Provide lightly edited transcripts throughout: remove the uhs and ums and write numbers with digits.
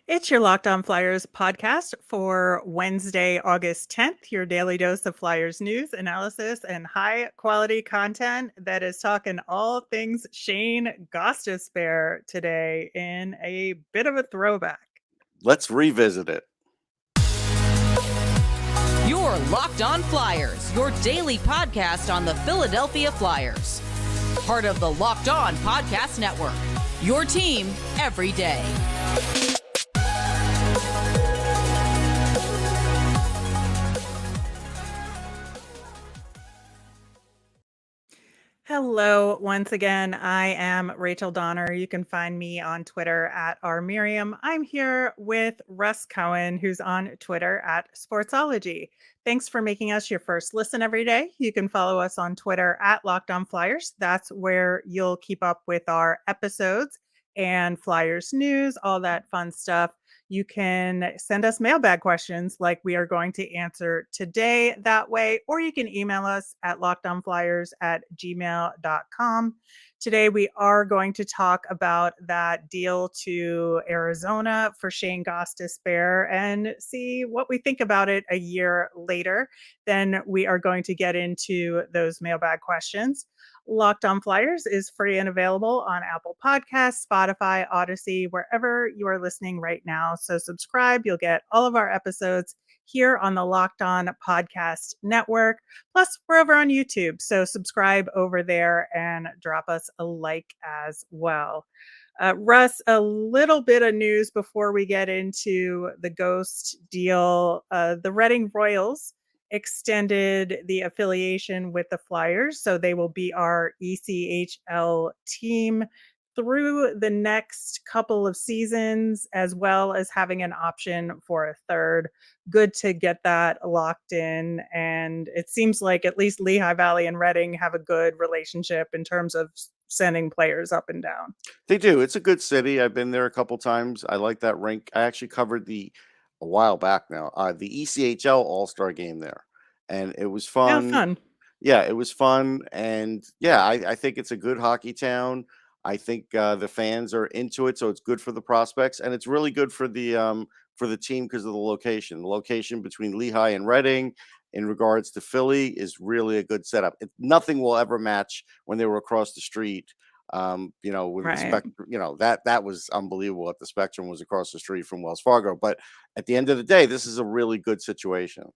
It's your Locked On Flyers podcast for Wednesday, August 10th, your daily dose of Flyers news, analysis, and high quality content that is talking all things Shayne Gostisbehere today in a bit of a throwback. Let's revisit it. Your Locked On Flyers, your daily podcast on the Philadelphia Flyers. Part of the Locked On Podcast Network, your team every day. Hello, once again. I am Rachel Donner. You can find me on Twitter at rmiriam. I'm here with Russ Cohen, who's on Twitter at Sportsology. Thanks for making us your first listen every day. You can follow us on Twitter at Locked On Flyers. That's where you'll keep up with our episodes and Flyers news, all that fun stuff. You can send us mailbag questions like we are going to answer today that way, or you can email us at lockedonflyers@gmail.com. Today, we are going to talk about that deal to Arizona for Shayne Gostisbehere and see what we think about it a year later. Then we are going to get into those mailbag questions. Locked On Flyers is free and available on Apple Podcasts, Spotify, Odyssey, wherever you are listening right now. So subscribe. You'll get all of our episodes here on the Locked On Podcast Network. Plus, we're over on YouTube. So subscribe over there and drop us a like as well. Russ, a little bit of news before we get into the Ghost deal. The Reading Royals extended the affiliation with the Flyers, so they will be our ECHL team through the next couple of seasons, as well as having an option for a third. Good to get that locked in. And it seems like at least Lehigh Valley and Reading have a good relationship in terms of sending players up and down. They do. It's a good city. I've been there a couple times. I like that rink. I actually covered a while back now, the ECHL All-Star game there, and it was Yeah, fun. fun. Yeah, it was fun, and yeah, I think it's a good hockey town. I think the fans are into it, so it's good for the prospects, and it's really good for the team because of the location. The location between Lehigh and Reading, in regards to Philly, is really a good setup. Nothing will ever match when they were across the street. With the Right. spectrum, that was unbelievable. That the Spectrum was across the street from Wells Fargo, but at the end of the day, this is a really good situation.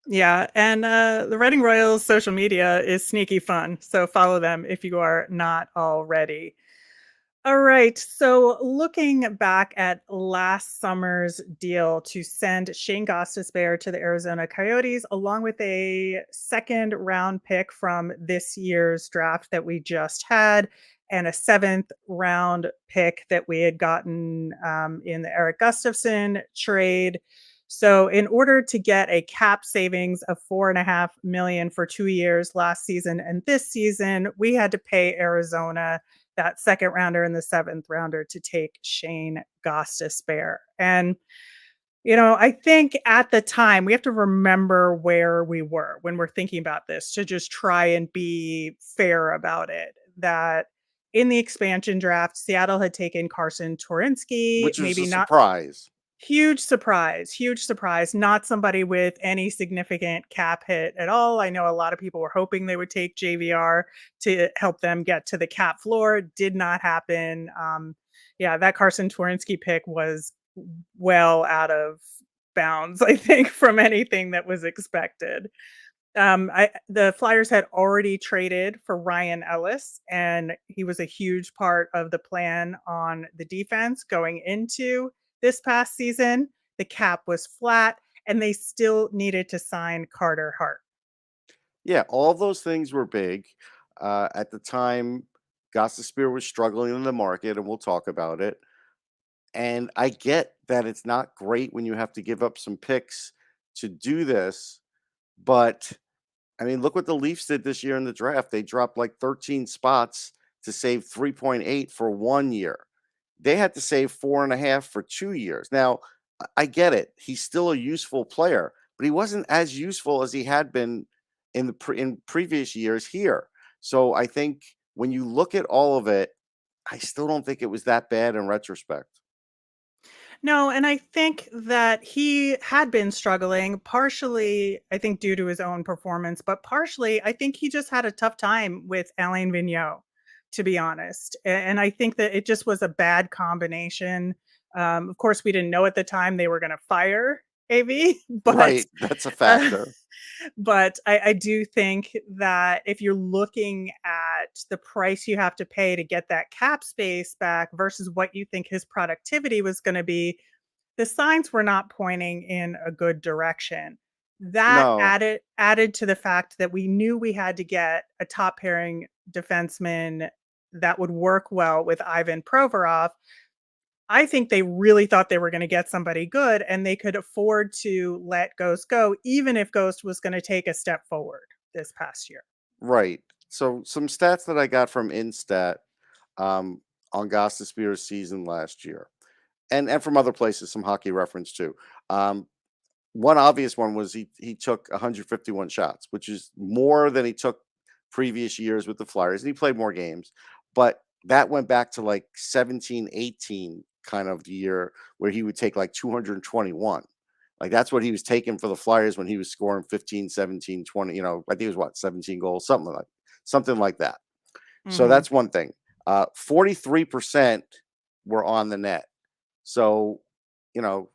Yeah, and the Reading Royals social media is sneaky fun, so follow them if you are not already. All right, so looking back at last summer's deal to send Shayne Gostisbehere to the Arizona Coyotes, along with a second round pick from this year's draft that we just had, and a seventh round pick that we had gotten in the Eric Gustafson trade. So, in order to get a cap savings of $4.5 million for 2 years last season and this season, we had to pay Arizona that second rounder and the seventh rounder to take Shayne Gostisbehere. And, I think at the time we have to remember where we were when we're thinking about this to just try and be fair about it. That in the expansion draft, Seattle had taken Carson Torinsky, Which was maybe a not. surprise. Huge surprise, not somebody with any significant cap hit at all. I know a lot of people were hoping they would take JVR to help them get to the cap floor. Did not happen. Yeah, that Carson Twarynski pick was well out of bounds, I think, from anything that was expected. The Flyers had already traded for Ryan Ellis, and he was a huge part of the plan on the defense going into this past season. The cap was flat, and they still needed to sign Carter Hart. Yeah, all those things were big. At the time, Spear was struggling in the market, and we'll talk about it. And I get that it's not great when you have to give up some picks to do this, but I mean, look what the Leafs did this year in the draft. They dropped like 13 spots to save 3.8 for 1 year. They had to save 4.5 for 2 years. Now, I get it. He's still a useful player, but he wasn't as useful as he had been in previous years here. So I think when you look at all of it, I still don't think it was that bad in retrospect. No, and I think that he had been struggling, partially, I think, due to his own performance, but partially, I think he just had a tough time with Alain Vigneault, to be honest. And I think that it just was a bad combination. Of course, we didn't know at the time they were going to fire AV, but Right, that's a uh, factor. but I do think that if you're looking at the price you have to pay to get that cap space back versus what you think his productivity was going to be, the signs were not pointing in a good direction. That No, added to the fact that we knew we had to get a top pairing defenseman that would work well with Ivan Provorov. I think they really thought they were gonna get somebody good, and they could afford to let Ghost go, even if Ghost was gonna take a step forward this past year. right. So some stats that I got from Instat um, on Gostisbehere's season last year, and from other places, some hockey reference too. Um, One obvious one was he took 151 shots, which is more than he took previous years with the Flyers, and he played more games. But that went back to like 17, 18 kind of year where he would take like 221. Like that's what he was taking for the Flyers when he was scoring 15, 17, 20. I think it was what, 17 goals, something like that. So Mhm. that's one thing. 43% were on the net. So, you know,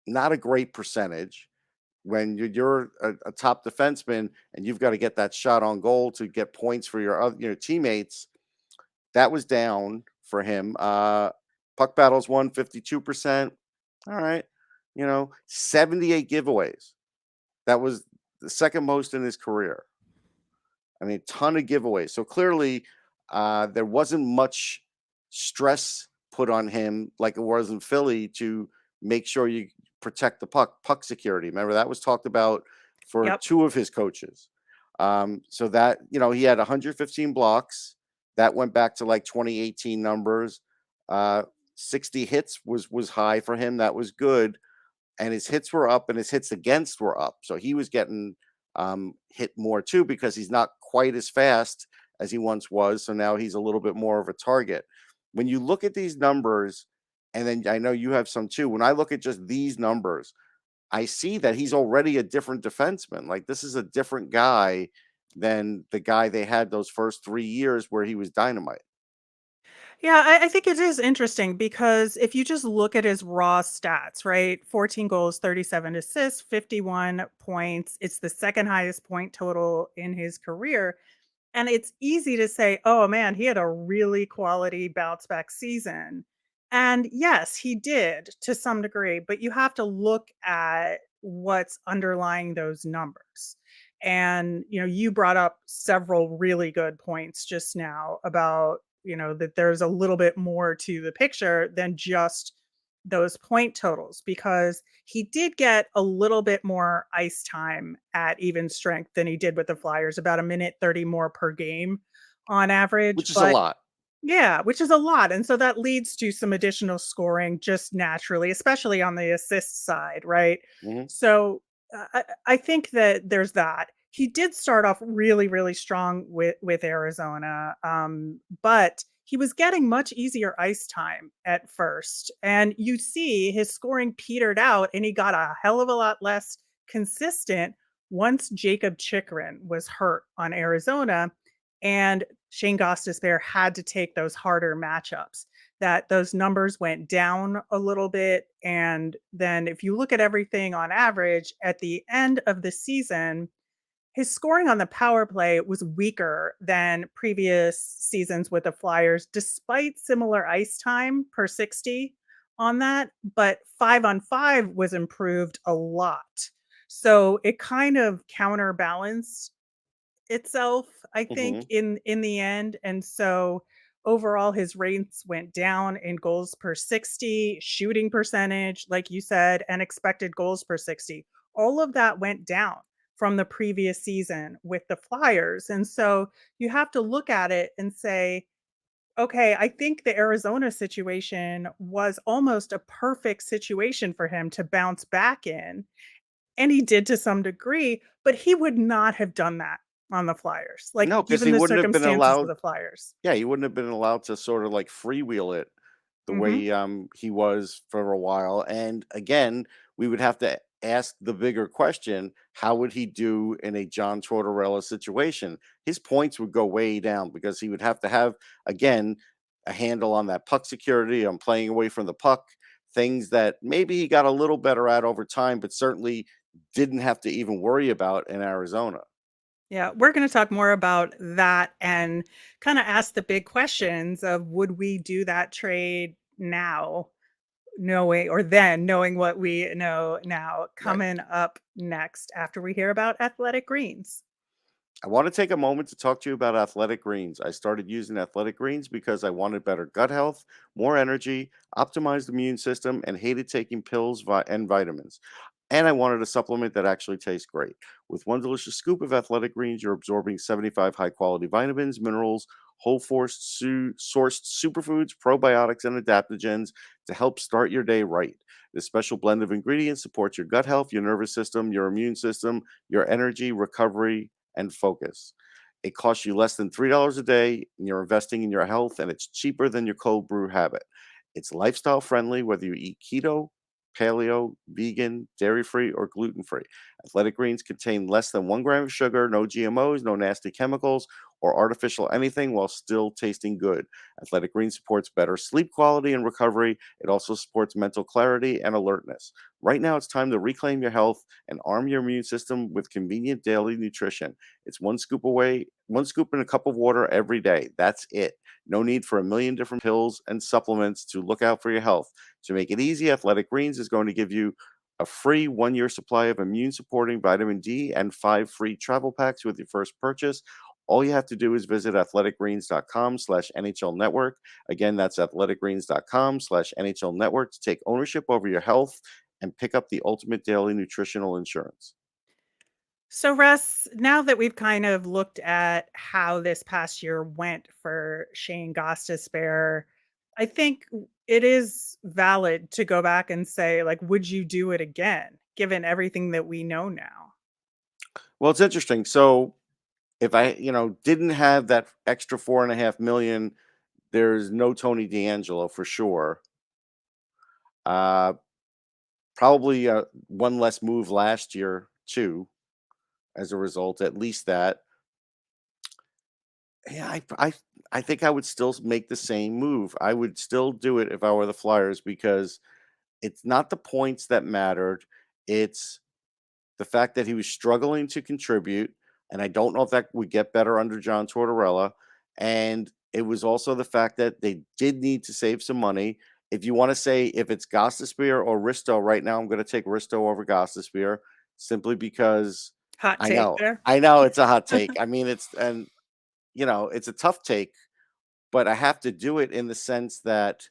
not a great percentage when you're a top defenseman and you've got to get that shot on goal to get points for your teammates. That was down for him. Puck battles won 52%. All right, 78 giveaways. That was the second most in his career. I mean, ton of giveaways. So clearly, there wasn't much stress put on him like it was in Philly to make sure you protect the puck security. Remember that was talked about for Yep. two of his coaches. So that he had 115 blocks. That went back to like 2018 numbers. 60 hits was high for him. That was good, and his hits were up and his hits against were up. So he was getting hit more too because he's not quite as fast as he once was. So now he's a little bit more of a target. When you look at these numbers, and then I know you have some too, when I look at just these numbers, I see that he's already a different defenseman. Like this is a different guy than the guy they had those first 3 years where he was dynamite. Yeah, I think it is interesting because if you just look at his raw stats, right? 14 goals, 37 assists, 51 points. It's the second highest point total in his career. And it's easy to say, "Oh, man, he had a really quality bounce back season." And yes, he did to some degree, but you have to look at what's underlying those numbers. And, you brought up several really good points just now about, that there's a little bit more to the picture than just those point totals because he did get a little bit more ice time at even strength than he did with the Flyers, about a minute 30 more per game on average. Which is a But lot. yeah, which is a lot. And so that leads to some additional scoring just naturally, especially on the assist side, right? Mhm. So I think that there's that. He did start off really, really strong with Arizona, but he was getting much easier ice time at first, and you see his scoring petered out, and he got a hell of a lot less consistent once Jacob Chikrin was hurt on Arizona, and Shane Gostisbehere had to take those harder matchups. That those numbers went down a little bit, and then if you look at everything on average at the end of the season, his scoring on the power play was weaker than previous seasons with the Flyers, despite similar ice time per 60 on that, but 5 on 5 was improved a lot. So it kind of counterbalanced itself, I think, Mhm. in the end, and so overall his rates went down in goals per 60, shooting percentage, like you said, and expected goals per 60. All of that went down from the previous season with the Flyers, and so you have to look at it and say, "Okay, I think the Arizona situation was almost a perfect situation for him to bounce back in," and he did to some degree, but he would not have done that on the Flyers, like, No, because given he the wouldn't have been circumstances of allowed. the Flyers. Yeah, he wouldn't have been allowed to sort of like freewheel it the Mhm. way he was for a while. And again, we would have to ask the bigger question: how would he do in a John Tortorella situation? His points would go way down because he would have to have, again, a handle on that puck security, on playing away from the puck, things that maybe he got a little better at over time, but certainly didn't have to even worry about in Arizona. Yeah, we're gonna talk more about that and kinda ask the big questions of would we do that trade now, knowing or then knowing what we know now, Right. coming up next after we hear about Athletic Greens. I want to take a moment to talk to you about Athletic Greens. I started using Athletic Greens because I wanted better gut health, more energy, optimized immune system, and hated taking pills and vitamins. And I wanted a supplement that actually tastes great. With one delicious scoop of Athletic Greens, you're absorbing 75 high quality vitamins, minerals, whole sourced superfoods, probiotics, and adaptogens to help start your day right. This special blend of ingredients supports your gut health, your nervous system, your immune system, your energy, recovery, and focus. It costs you less than $3 a day, and you're investing in your health, and it's cheaper than your cold brew habit. It's lifestyle friendly, whether you eat keto, paleo, vegan, dairy free, or gluten free. Athletic greens contain less than 1 gram of sugar, no GMOs, no nasty chemicals, or artificial anything while still tasting good. Athletic Greens supports better sleep quality and recovery. It also supports mental clarity and alertness. Right now, it's time to reclaim your health and arm your immune system with convenient daily nutrition. It's one scoop away, one scoop in a cup of water every day. That's it. No need for a million different pills and supplements to look out for your health. To make it easy, Athletic Greens is going to give you a free 1 year supply of immune supporting vitamin D and 5 free travel packs with your first purchase. All you have to do is visit athleticgreens.com/NHL network. Again, that's athleticgreens.com/NHL network to take ownership over your health and pick up the ultimate daily nutritional insurance. So, Russ, now that we've kind of looked at how this past year went for Shane Gostisbehere, I think it is valid to go back and say, like, would you do it again, given everything that we know now? Well, it's interesting. So if I, didn't have that extra 4.5 million, there's no Tony D'Angelo for sure. Uh, Probably one less move last year too, as a result. At least that. Yeah, I think I would still make the same move. I would still do it if I were the Flyers because it's not the points that mattered. It's the fact that he was struggling to contribute, and I don't know if that would get better under John Tortorella. And it was also the fact that they did need to save some money. If you want to say if it's Gostisbehere or Risto right now, I'm going to take Risto over Gostisbehere simply because Hot take there. I know it's a hot take. I mean, it's a tough take, but I have to do it in the sense that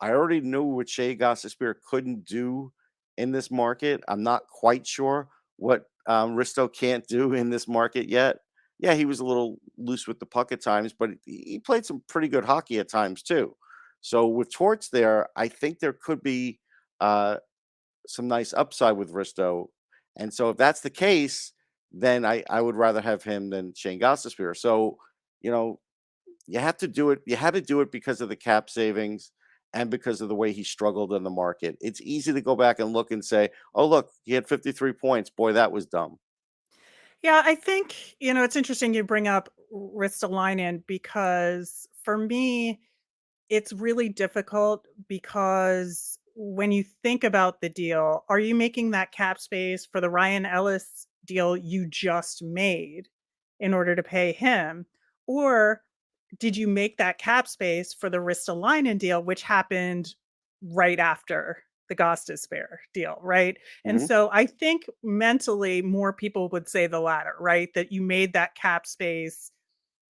I already knew what Shea Gostisbehere couldn't do in this market. I'm not quite sure what Risto can't do in this market yet. Yeah, he was a little loose with the puck at times, but he played some pretty good hockey at times too. So with Torts there, I think there could be uh, some nice upside with Risto. And so if that's the case, then I would rather have him than Shane Gostisbehere. So, you know, you have to do it. You had to do it because of the cap savings and because of the way he struggled in the market. It's easy to go back and look and say, "Oh, look, he had 53 points. Boy, that was dumb." Yeah, I think, it's interesting you bring up Ristolainen because for me, it's really difficult because when you think about the deal, are you making that cap space for the Ryan Ellis deal you just made in order to pay him? Or did you make that cap space for the Ristolainen deal, which happened right after the Gostisbehere deal, right? And Hmm. so I think mentally more people would say the latter, right? That you made that cap space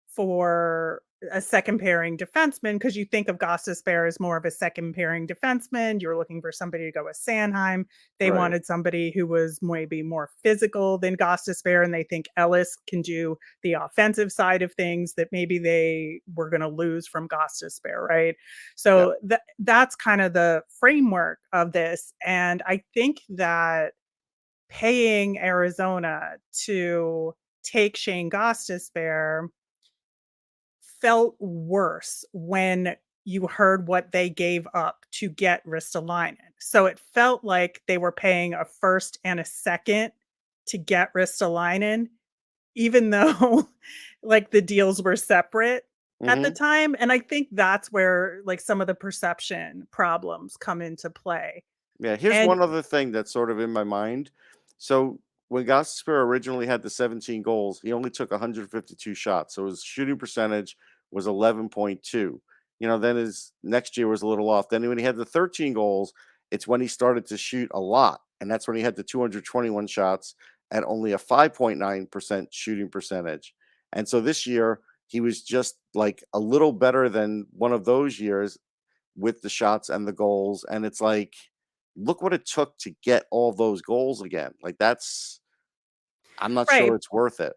for a second pairing defenseman because you think of Gostisbehere as more of a second pairing defenseman. You're looking for somebody to go with Sanheim. They Right. wanted somebody who was maybe more physical than Gostisbehere, and they think Ellis can do the offensive side of things that maybe they were going to lose from Gostisbehere, right? Yeah. So that's kind of the framework of this, and I think that paying Arizona to take Shane Gostisbehere felt worse when you heard what they gave up to get Ristolainen. So it felt like they were paying a first and a second to get Ristolainen, even though like the deals were separate at the Mhm. time. And I think that's where like some of the perception problems come into play. Yeah, here's And one other thing that's sort of in my mind. So when Gostisbehere originally had the 17 goals, he only took 152 shots. So his shooting percentage was 11.2. Then his next year was a little off. Then when he had the 13 goals, it's when he started to shoot a lot. And that's when he had the 221 shots at only a 5.9% shooting percentage. And so this year, he was just like a little better than one of those years with the shots and the goals. And it's like, look what it took to get all those goals again. Like I'm not sure right, it's worth it.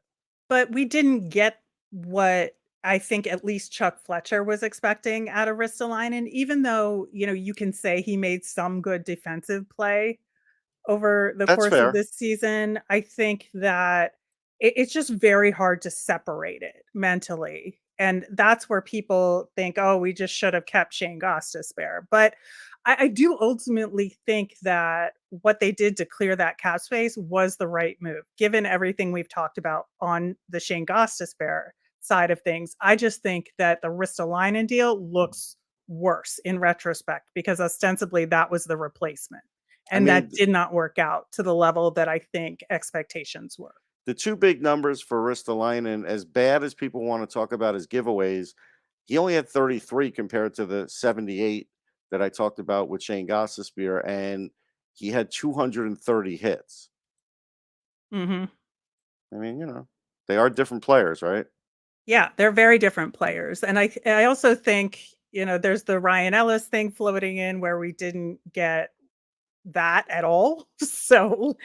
but we didn't get what I think at least Chuck Fletcher was expecting out of Ristolainen, even though, you can say he made some good defensive play over the That's course of fair. this season. I think that it's just very hard to separate it mentally. And that's where people think, oh, we just should have kept Shane Gostisbehere. But I do ultimately think that what they did to clear that cap space was the right move, given everything we've talked about on the Shane Gostisbehere side of things. I just think that the Ristolainen deal looks worse in retrospect because ostensibly that was the replacement. I And mean, that did not work out to the level that I think expectations were. the two big numbers for Ristolainen, as bad as people want to talk about his giveaways, he only had 33 compared to the 78 that I talked about with Shane Gostisbehere, and he had 230 hits. Mhm. I mean, they are different players, right? Yeah, they're very different players, and I also think, there's the Ryan Ellis thing floating in where we didn't get that at all. So,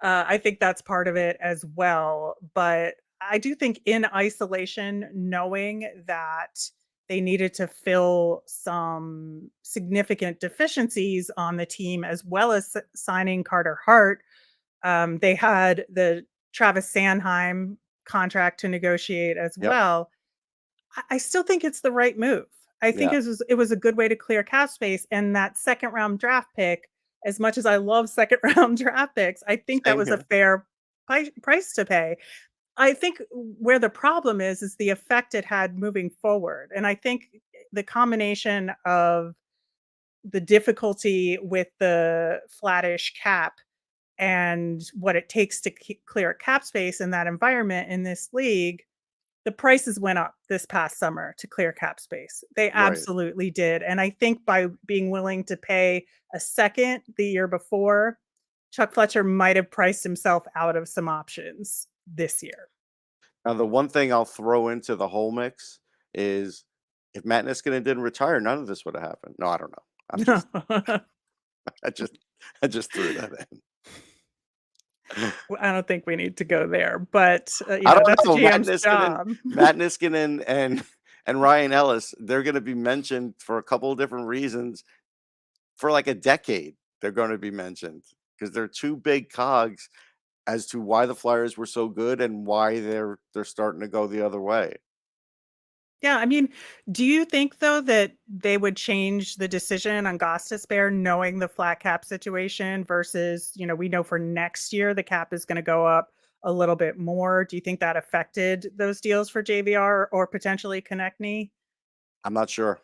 I think that's part of it as well, but I do think in isolation, knowing that they needed to fill some significant deficiencies on the team as well as signing Carter Hart. They had the Travis Sanheim contract to negotiate as Yep. well. I still think it's the right move. I think Yeah. it was a good way to clear cap space, and that second round draft pick, as much as I love second round draft picks, I think that Same was a here. fair price to pay. I think where the problem is the effect it had moving forward, and I think the combination of the difficulty with the flattish cap and what it takes to clear cap space in that environment in this league, the prices went up this past summer to clear cap space. They Right. absolutely did. And I think by being willing to pay a second the year before, Chuck Fletcher might have priced himself out of some options this year. Now, the one thing I'll throw into the whole mix is if Matt Niskanen didn't retire, none of this would have happened. No, I don't know. I'm just, I just, I just threw that in. I don't think we need to go there, but I that's don't a know. GM's job. Matt Niskanen, and Ryan Ellis, they're going to be mentioned for a couple of different reasons for like a decade. They're going to be mentioned because they're two big cogs as to why the Flyers were so good and why they're starting to go the other way. Yeah, I mean, do you think though that they would change the decision on Gostisbehere knowing the flat cap situation versus, we know for next year the cap is going to go up a little bit more. Do you think that affected those deals for JVR or potentially Konechny? I'm not sure.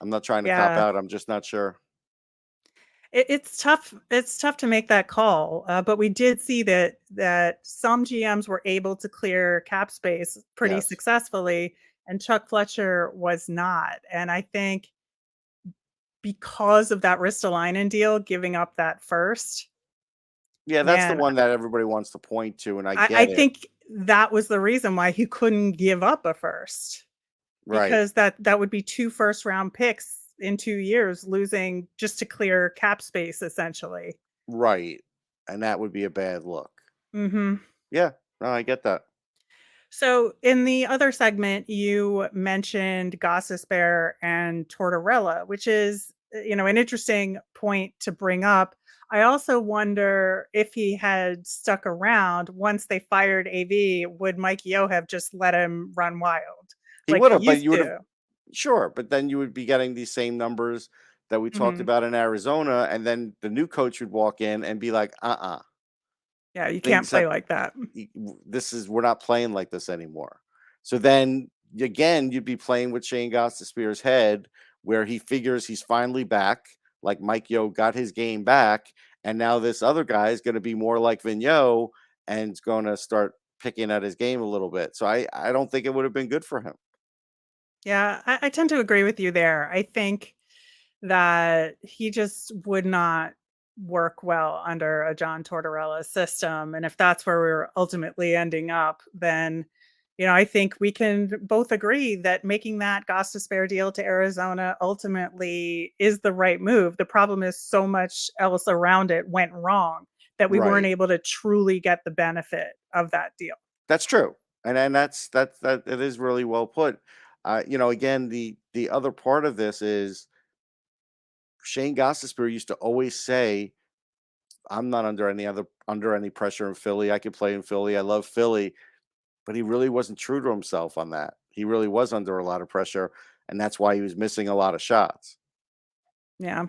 I'm not trying to cop Yeah, out. I'm just not sure. it's tough. It's tough to make that call, but we did see that some GMs were able to clear cap space pretty Yes. successfully, and Chuck Fletcher was not. And I think because of that Ristolainen deal, giving up that first, Yeah, that's the man, one that everybody wants to point to, and I I get it. think that was the reason why he couldn't give up a first, Right. because that would be 2 first round picks in 2 years losing just to clear cap space essentially. Right. And that would be a bad look. Mhm. Yeah. No, I get that. So in the other segment, you mentioned Gossip Bear and Tortorella, which is, an interesting point to bring up. I also wonder if he had stuck around once they fired AV, would Mike Yo have just let him run wild He like would he have, but used to? Sure, but then you would be getting these same numbers that we talked Mhm. about in Arizona, and then the new coach would walk in and be like, Yeah, you can't things play have like that. this is we're not playing like this anymore. So then again, you'd be playing with Shane Gostisbehere's head, where he figures he's finally back, like Mike Yo got his game back, and now this other guy is going to be more like Vigneault and is going to start picking at his game a little bit. So I don't think it would have been good for him. Yeah, I tend to agree with you there. I think that he just would not work well under a John Tortorella system. And if that's where we're ultimately ending up, then, I think we can both agree that making that Gostisbehere deal to Arizona ultimately is the right move. The problem is so much else around it went wrong that we weren't Right. able to truly get the benefit of that deal. That's true, and that it is really well put. Again, the other part of this is Shane Gostisbehere used to always say, "I'm not under any pressure in Philly. I could play in Philly. I love Philly," but he really wasn't true to himself on that. He really was under a lot of pressure, and that's why he was missing a lot of shots. Yeah.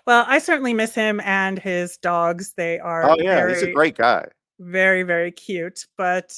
Well, I certainly miss him and his dogs. They are Oh yeah, he's a very, great guy. very, very cute. But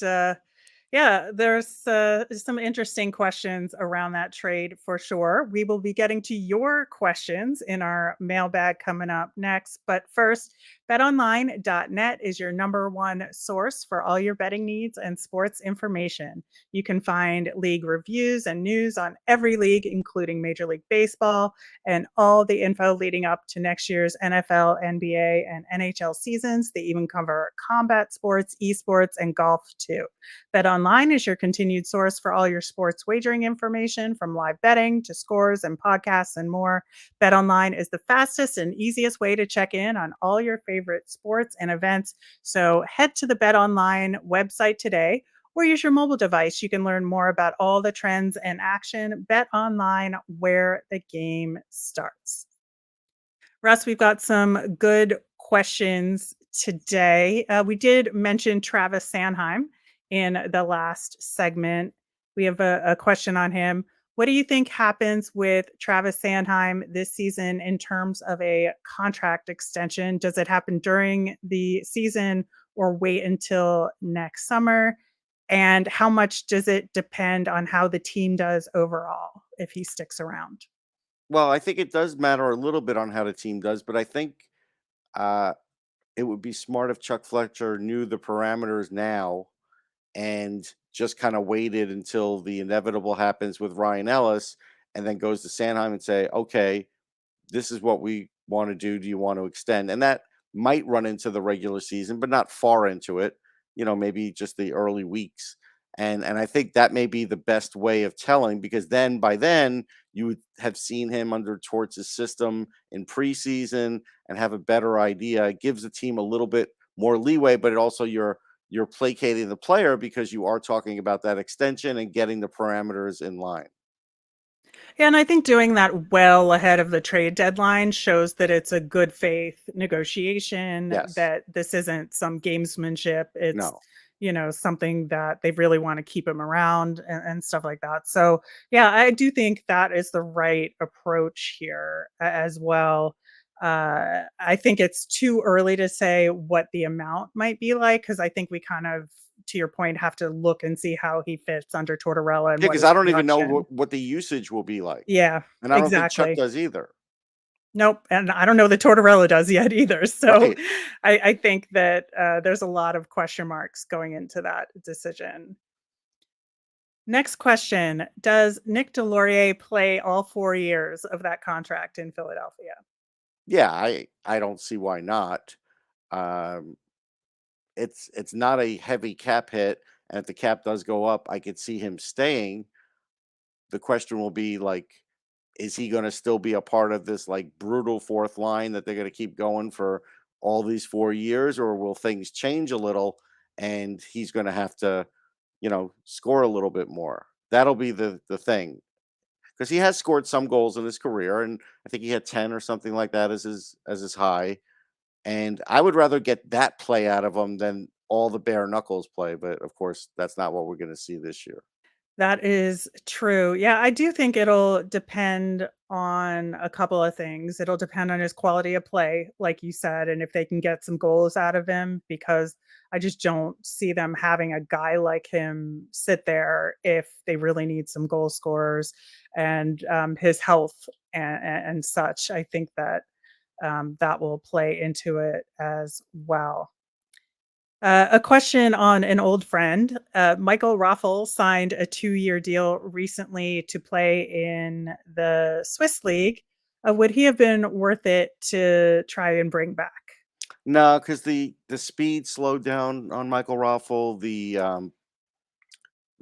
yeah, there's some interesting questions around that trade for sure. We will be getting to your questions in our mailbag coming up next. But first, betonline.net is your number one source for all your betting needs and sports information. You can find league reviews and news on every league, including Major League Baseball, and all the info leading up to next year's NFL, NBA, and NHL seasons. They even cover combat sports, esports, and golf too. BetOnline is your continued source for all your sports wagering information, from live betting to scores and podcasts and more. BetOnline is the fastest and easiest way to check in on all your favorite sports and events. So head to the BetOnline website today or use your mobile device. You can learn more about all the trends and action. BetOnline, where the game starts. Russ, we've got some good questions today. We did mention Travis Sanheim in the last segment. We have a question on him. What do you think happens with Travis Sanheim this season in terms of a contract extension? Does it happen during the season or wait until next summer? And how much does it depend on how the team does overall if he sticks around? Well, I think it does matter a little bit on how the team does, but I think uh, it would be smart if Chuck Fletcher knew the parameters now and just kind of waited until the inevitable happens with Ryan Ellis and then goes to Sanheim and say, okay, this is what we want to do. Do you want to extend? And that might run into the regular season, but not far into it, maybe just the early weeks. And I think that may be the best way of telling, because then by then you would have seen him under Torts' system in preseason and have a better idea. It gives the team a little bit more leeway, but it also you're placating the player because you are talking about that extension and getting the parameters in line. Yeah, and I think doing that well ahead of the trade deadline shows that it's a good faith negotiation, Yes. that this isn't some gamesmanship. It's, No. something that they really want to keep him around and stuff like that. So, yeah, I do think that is the right approach here as well. I think it's too early to say what the amount might be like, because I think we kind of, to your point, have to look and see how he fits under Tortorella and Yeah, what because his I don't even know production. what the usage will be like, Yeah, and I don't think Chuck exactly. does either. Nope, and I don't know that Tortorella does yet either, so Right. I think that, there's a lot of question marks going into that decision. Next question, does Nick Deslauriers play all 4 years of that contract in Philadelphia? Yeah, I don't see why not. Um, it's not a heavy cap hit, and if the cap does go up, I could see him staying. The question will be like, is he going to still be a part of this like brutal fourth line that they're going to keep going for all these 4 years, or will things change a little and he's going to have to, score a little bit more? That'll be the thing, because he has scored some goals in his career, and I think he had 10 or something like that as his high. And I would rather get that play out of him than all the bare knuckles play. But of course, that's not what we're going to see this year. That is true. Yeah, I do think it'll depend on a couple of things. It'll depend on his quality of play, like you said, and if they can get some goals out of him, because I just don't see them having a guy like him sit there if they really need some goal scorers and his health and such. I think that that will play into it as well. A question on an old friend. Michael Raffl signed a 2-year deal recently to play in the Swiss league. Would he have been worth it to try and bring back? No, because the speed slowed down on Michael Raffl, the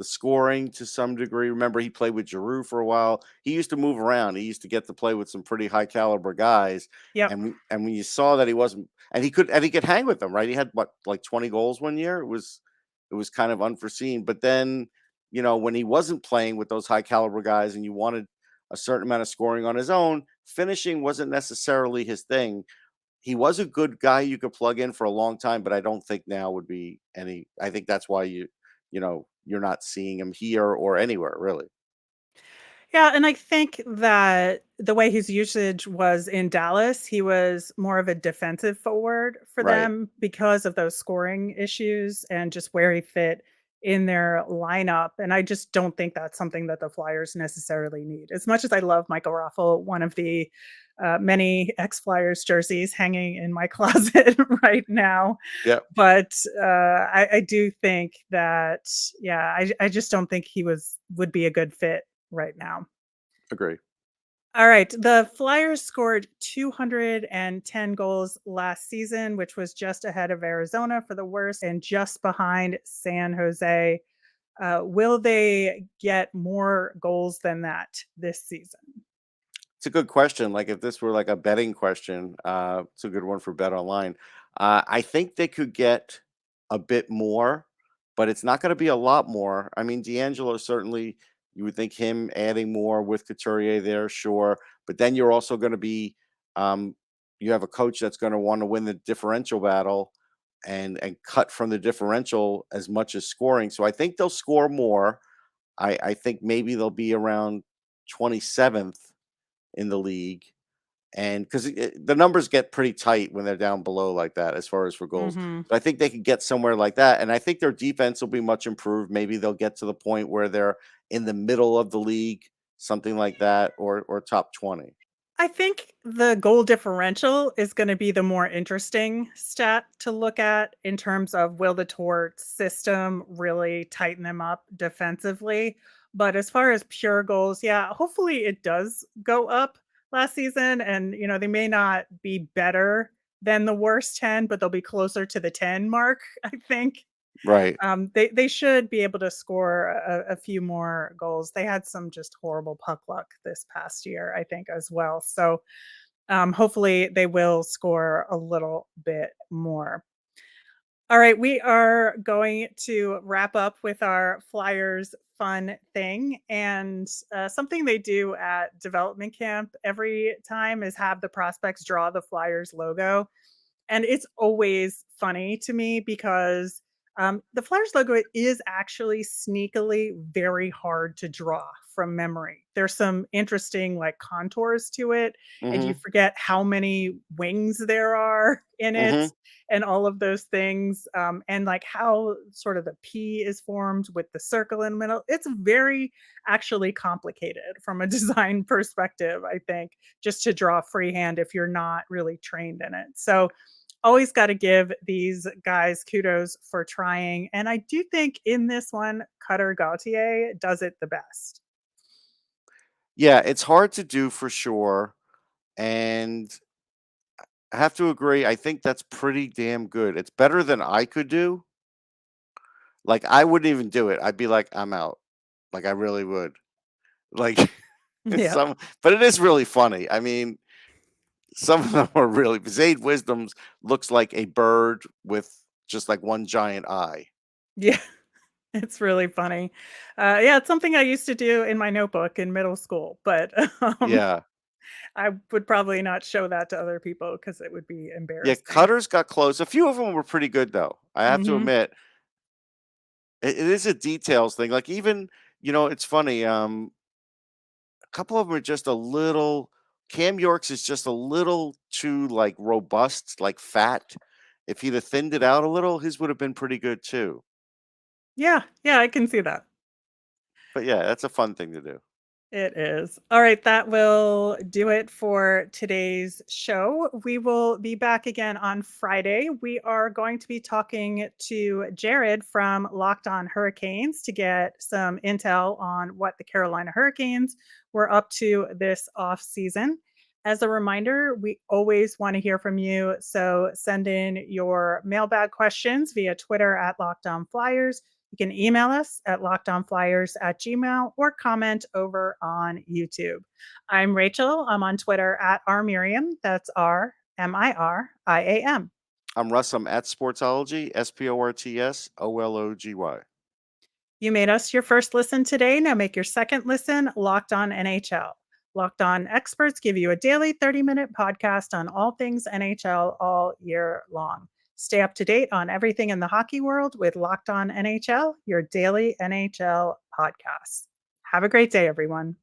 scoring to some degree. Remember, he played with Giroux for a while. He used to move around. He used to get to play with some pretty high caliber guys, Yep. and when you saw that he wasn't, and he could hang with them, right? He had what, like 20 goals one year. It was kind of unforeseen. But then, when he wasn't playing with those high caliber guys, and you wanted a certain amount of scoring on his own, finishing wasn't necessarily his thing. He was a good guy you could plug in for a long time, but I don't think now would be any. I think that's why you're not seeing him here or anywhere really. Yeah, and I think that the way his usage was in Dallas, he was more of a defensive forward for Right. them because of those scoring issues and just where he fit in their lineup. And I just don't think that's something that the Flyers necessarily need. As much as I love Michael Raffl, one of the many ex Flyers jerseys hanging in my closet right now. Yeah. But I do think that, yeah, I just don't think he would be a good fit right now. Agree. All right. The Flyers scored 210 goals last season, which was just ahead of Arizona for the worst and just behind San Jose. Will they get more goals than that this season? It's a good question. Like if this were like a betting question, it's a good one for Bet Online. I think they could get a bit more, but it's not going to be a lot more. I mean, D'Angelo certainly, you would think him adding more with Couturier there, sure. But then you're also going to be, um, you have a coach that's going to want to win the differential battle and cut from the differential as much as scoring. So I think they'll score more. I think maybe they'll be around 27th in the league. And because the numbers get pretty tight when they're down below like that, as far as for goals. Hmm. So I think they could get somewhere like that. And I think their defense will be much improved. Maybe they'll get to the point where they're in the middle of the league, something like that, or top 20. I think the goal differential is going to be the more interesting stat to look at in terms of will the Tort system really tighten them up defensively. But as far as pure goals, yeah, hopefully it does go up last season. And, they may not be better than the worst 10, but they'll be closer to the 10 mark, I think. Right. They should be able to score a few more goals. They had some just horrible puck luck this past year, I think, as well. So hopefully they will score a little bit more. All right, we are going to wrap up with our Flyers fun thing. And something they do at development camp every time is have the prospects draw the Flyers logo. And it's always funny to me because the Flyers logo is actually sneakily very hard to draw from memory. There's some interesting like contours to it, and you Mm-hmm. forget how many wings there are in it Mm-hmm. and all of those things. And like how sort of the P is formed with the circle in the middle. It's very actually complicated from a design perspective, I think, just to draw freehand if you're not really trained in it. So always got to give these guys kudos for trying. And I do think in this one, Cutter Gautier does it the best. Yeah, it's hard to do for sure. And I have to agree. I think that's pretty damn good. It's better than I could do. Like I wouldn't even do it. I'd be like, I'm out. Like I really would. Like it's Yeah. but it is really funny. I mean, some of them are really. Zayd Wisdom's looks like a bird with just like one giant eye. Yeah. It's really funny. Yeah, it's something I used to do in my notebook in middle school, but Yeah. I would probably not show that to other people because it would be Yeah, embarrassing. Cutters got close. A few of them were pretty good though. I have to Hmm. admit. It is a details thing. Like even It's funny. A couple of them are just a little. Cam York's is just a little too like robust, like fat. If he'd have thinned it out a little, his would have been pretty good too. Yeah, yeah, I can see that. But yeah, that's a fun thing to do. It is. All right, that will do it for today's show. We will be back again on Friday. We are going to be talking to Jared from Locked On Hurricanes to get some intel on what the Carolina Hurricanes were up to this off season. As a reminder, we always want to hear from you. So send in your mailbag questions via Twitter at Locked On Flyers. You can email us at lockedonflyers@gmail or comment over on YouTube. I'm Rachel. I'm on Twitter at rmiriam. That's RMIRIAM. I'm Russ. I'm at Sportsology, SPORTSOLOGY. You made us your first listen today. Now make your second listen Locked On NHL. Locked On experts give you a daily 30-minute podcast on all things NHL all year long. Stay up to date on everything in the hockey world with Locked On NHL, your daily NHL podcast. Have a great day, everyone.